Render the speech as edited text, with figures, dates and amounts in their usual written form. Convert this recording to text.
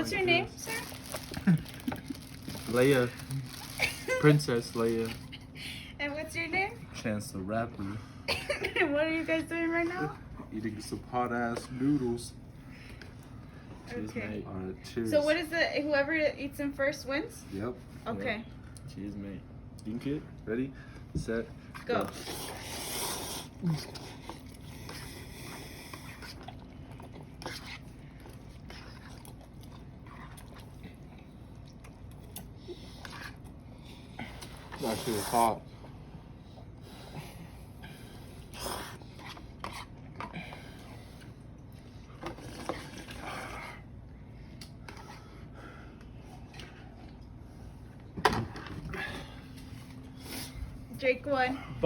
What's your name, sir? Leia. Princess Leia. And what's your name? Chance the Rapper. And what are you guys doing right now? Eating some hot ass noodles. Cheers, Okay. mate. Alright, cheers. So what is the whoever eats them first wins? Yep. Okay. Cheers, mate. Drink it. Ready, set, Go. That shit is hot. Jake won.